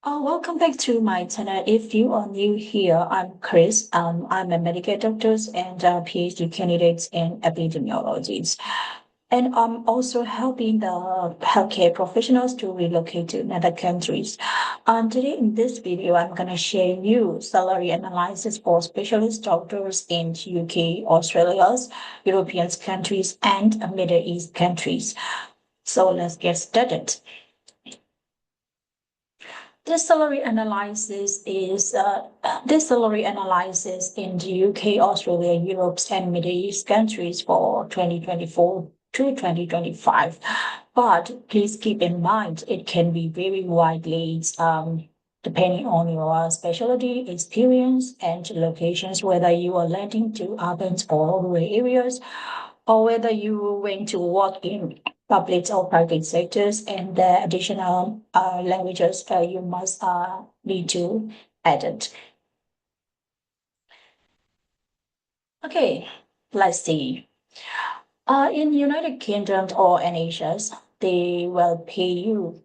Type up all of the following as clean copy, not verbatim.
Welcome back to my channel. If you are new here, I'm Chris. I'm a medical doctor and a PhD candidate in epidemiology. And I'm also helping the healthcare professionals to relocate to other countries. Today in this video, I'm going to share you salary analysis for specialist doctors in UK, Australia, European countries, and Middle East countries. So let's get started. This salary analysis in the UK, Australia, Europe, and Middle East countries for 2024 to 2025. But please keep in mind it can be very widely depending on your specialty, experience, and locations, whether you are landing to urban or rural areas, or whether you went to work in public or private sectors, and the additional languages you must need to add it. Okay, let's see. In United Kingdom or NHS, they will pay you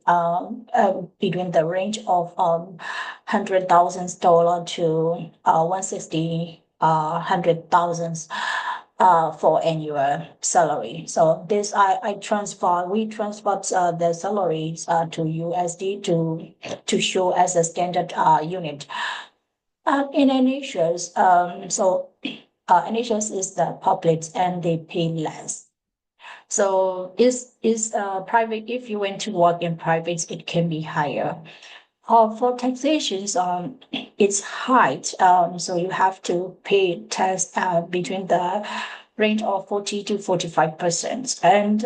between the range of $100,000 to 160 $100,000 for annual salary. So this we transfer the salaries to USD to show as a standard unit. In NHS, NHS is the public and they pay less. So is private. If you went to work in private, it can be higher. For taxations, it's high. So you have to pay tax between the range of 40 to 45%. And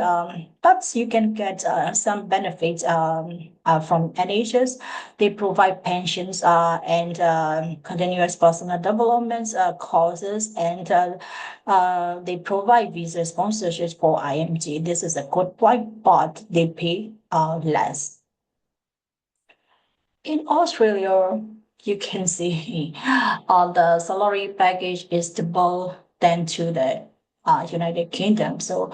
but you can get some benefits from NHS. They provide pensions and continuous personal development courses, and they provide visa sponsorships for IMG. This is a good point, but they pay less. In Australia, you can see the salary package is double than to the United Kingdom. So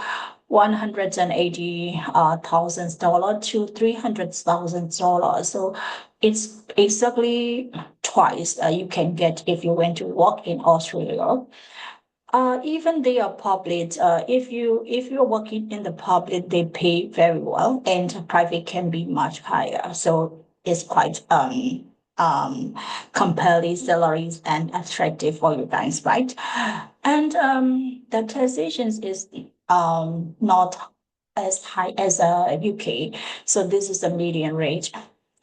$180,000 to $300,000. So it's exactly twice you can get if you went to work in Australia. Even they are public. If you're working in the public, they pay very well, and private can be much higher. So it's quite compelling salaries and attractive for you guys, right? And the taxations is not as high as UK. So this is the median rate.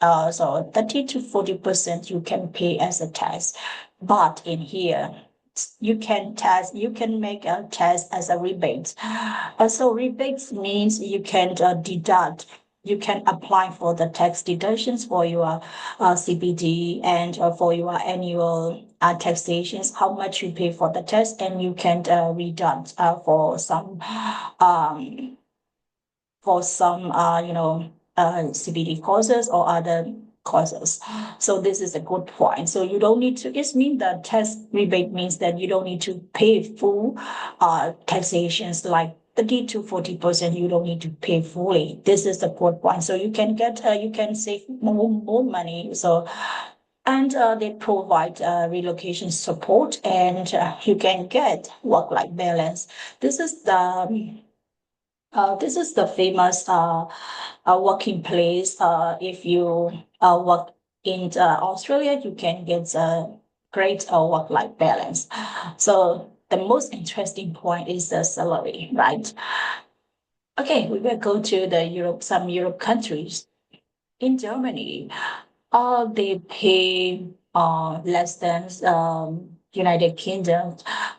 So 30 to 40% you can pay as a tax, but in here you can make a tax as a rebate. So rebates means you can deduct, you can apply for the tax deductions for your CBD and for your annual taxations, how much you pay for the tax, and you can deduct um, for some CBD courses or other courses. So this is a good point. So you don't need to, it means that tax rebate means that you don't need to pay full taxations like 30 to 40%. You don't need to pay fully. This is the good point. So you can get, you can save more money. So and they provide relocation support, and you can get work-life balance. This is the famous working place. If you work in Australia, you can get a great work-life balance. So the most interesting point is the salary, right? Okay, we will go to some Europe countries. In Germany, they pay less than United Kingdom.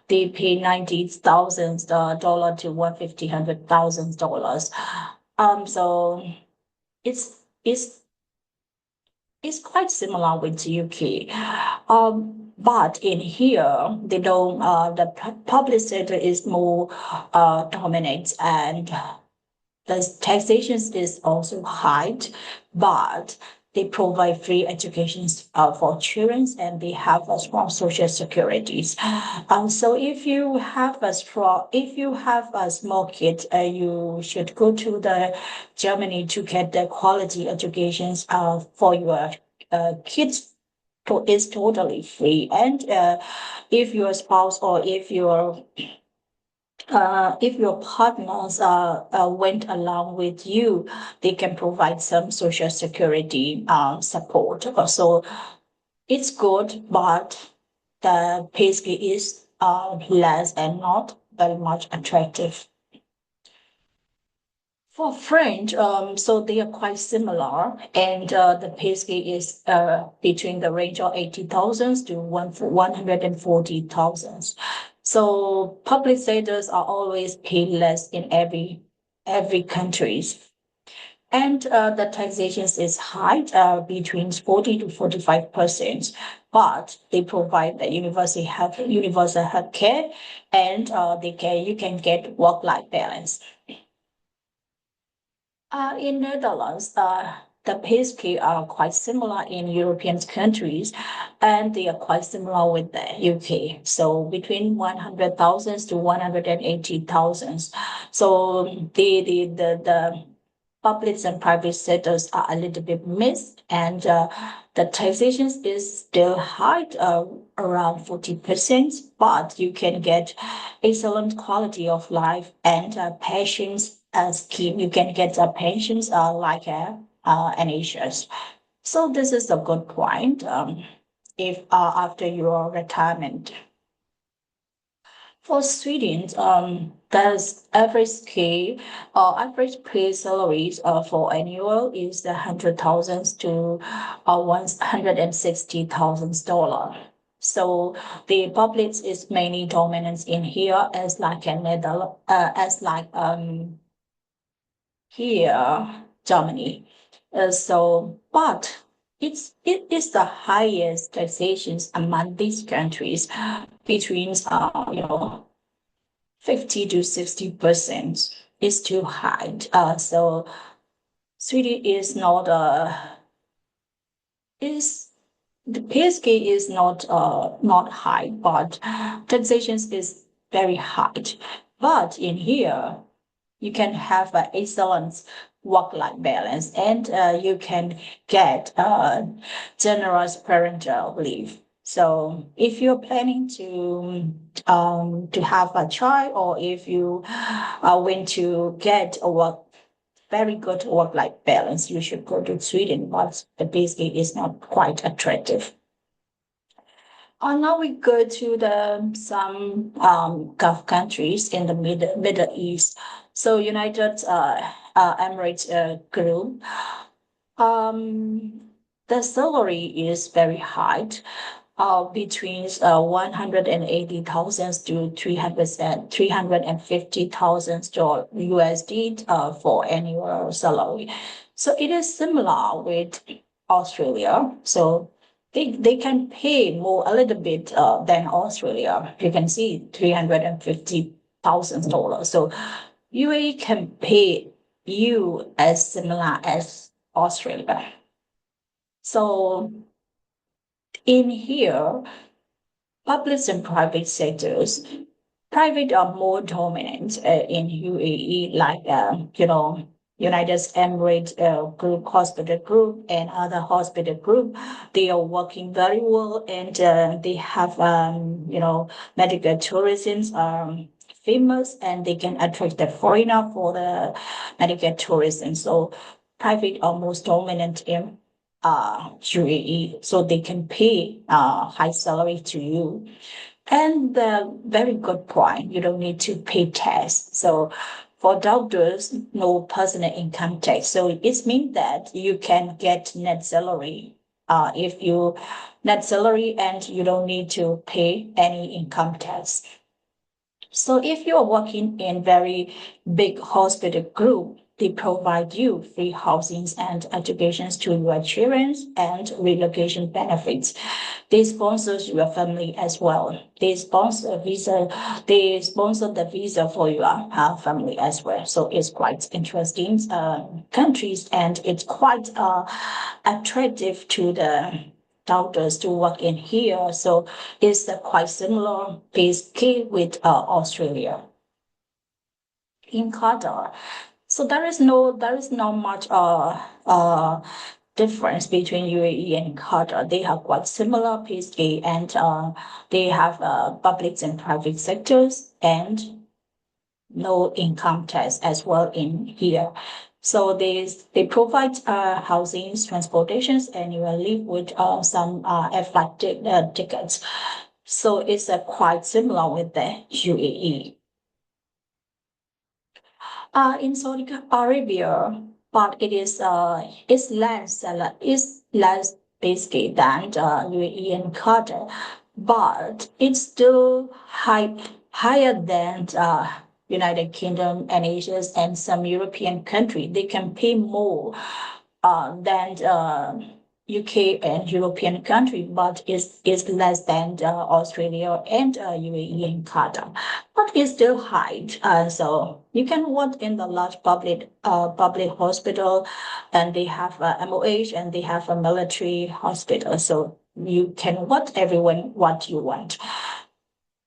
They pay $90,000 to $150,000. So it's it's it's quite similar with the UK. But in here, they don't. The public sector is more dominant, and the taxation is also high, but they provide free education for children, and they have a strong social securities. So if you have a small kid, you should go to the Germany to get the quality educations for your kids is totally free. And if your spouse or if your partners went along with you, they can provide some social security support. So it's good, but the pay scale is less and not very much attractive. For French, so they are quite similar, and the pay scale is between the range of 80,000 to 140,000. So public sectors are always paid less in every countries. And the taxation is high, between 40 to 45%, but they provide the universal health care, and you can get work-life balance. In Netherlands, the pay scale are quite similar in European countries, and they are quite similar with the UK. So between 100,000 to 180,000. So the public and private sectors are a little bit mixed, and the taxation is still high, around 40%, but you can get excellent quality of life and pensions scheme. You can get pensions like NHS. So this is a good point. If after your retirement. For students, there's average pay average pay salaries for annual is the 100,000 to $160,000. So the public is mainly dominant in here as like another as like here Germany. But it is the highest taxations among these countries, between 50 to 60% is too high. So Sweden is not is the pay scale is not high, but taxation is very high. But in here, you can have an excellent work-life balance, and you can get generous parental leave. So if you're planning to have a child, or if you want to get a very good work-life balance, you should go to Sweden, but the pay scale is not quite attractive. Now we go to the some Gulf countries in the Middle East. So United Emirates Group. The salary is very high, between 180,000 to 350,000 USD for annual salary. So it is similar with Australia. So they can pay more a little bit than Australia. You can see $350,000. So UAE can pay you as similar as Australia. So in here, public and private sectors, private are more dominant in UAE, like United Emirates Group, Hospital Group, and other hospital group. They are working very well, and they have medical tourism famous, and they can attract the foreigner for the medical tourism. So private are most dominant in UAE, so they can pay high salary to you. And the very good point, you don't need to pay tax. So for doctors, no personal income tax. So it means that you can get net salary. If you net salary, and you don't need to pay any income tax. So if you're working in very big hospital group, they provide you free housings and educations to your children and relocation benefits. They sponsor your family as well. They sponsor visa. They sponsor the visa for your family as well. So it's quite interesting countries, and it's quite attractive to the doctors to work in here. So it's quite similar basically with Australia. In Qatar, so there is no much difference between UAE and Qatar. They have quite similar pay scale, and they have public and private sectors and no income tax as well in here. So they provide housing, transportations, and you will live with some flight tickets. So it's quite similar with the UAE. In Saudi Arabia, but it's less risky than UAE and Qatar, but it's still higher than United Kingdom and Asia and some European country. They can pay more than UK and European country, but is less than Australia and UAE and Qatar, but it's still high. So you can work in the large public hospital, and they have MOH and they have a military hospital. So you can work everyone what you want.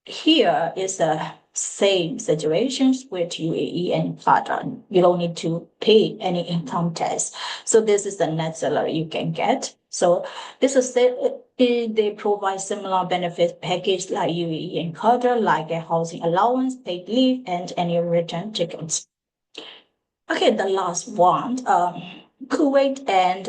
Here is the same situations with UAE and Qatar. You don't need to pay any income tax. So this is the net salary you can get. So this is they provide similar benefit package like UAE and Qatar, like a housing allowance, paid leave, and annual return tickets. Okay, the last one, Kuwait and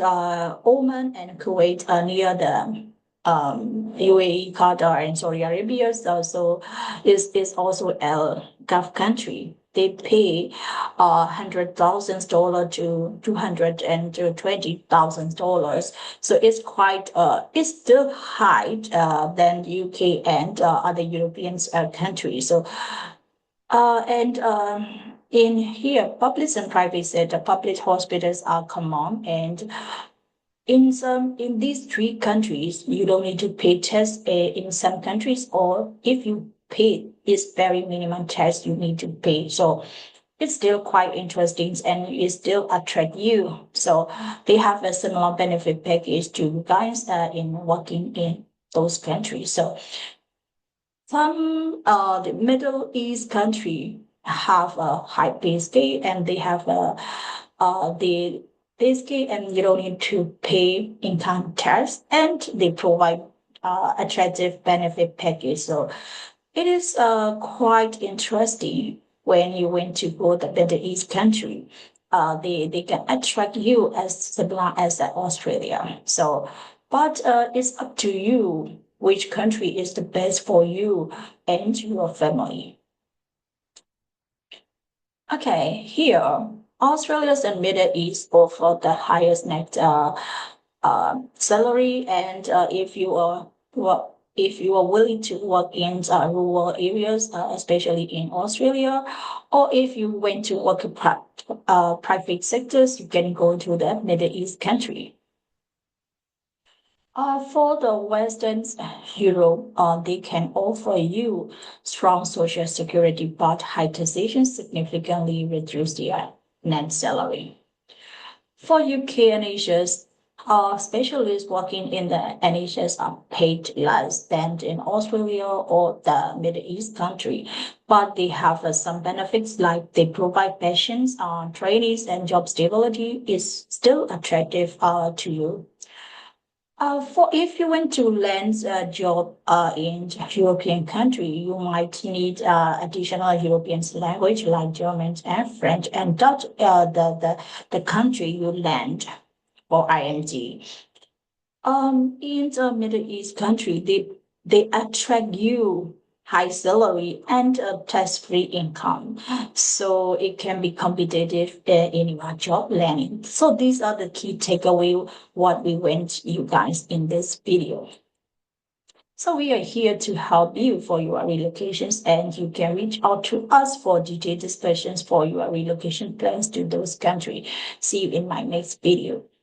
Oman and Kuwait are near the UAE, Qatar, and Saudi Arabia. So is also a Gulf country. They pay $100,000 to $220,000. So it's quite it's still high than UK and other European countries. So and in here, public and private sector, public hospitals are common, and in these three countries, you don't need to pay tax. In some countries, or if you pay, it's very minimum tax you need to pay. So it's still quite interesting, and it still attract you. So they have a similar benefit package to you guys in working in those countries. So some the Middle East country have a high pay scale, and they have the pay scale, and you don't need to pay income tax, and they provide attractive benefit package. So it is quite interesting when you went to go to the Middle East country. They can attract you as similar as Australia. So, but it's up to you which country is the best for you and your family. Okay, here, Australia's and Middle East offer the highest net salary, and if you are willing to work in rural areas, especially in Australia, or if you went to work in private sectors, you can go to the Middle East country. For the Western Europe, they can offer you strong social security, but high taxation significantly reduce their net salary. For UK and Asia, specialists working in the NHS are paid less than in Australia or the Middle East country, but they have some benefits like they provide pensions, trainees, and job stability is still attractive to you. For if you want to land a job in European country, you might need additional European language like German and French, and Dutch the country you land for IMG. In the Middle East country, they attract you high salary and tax-free income, so it can be competitive in your job landing. So these are the key takeaway what we went you guys in this video. So we are here to help you for your relocations, and you can reach out to us for detailed discussions for your relocation plans to those countries. See you in my next video.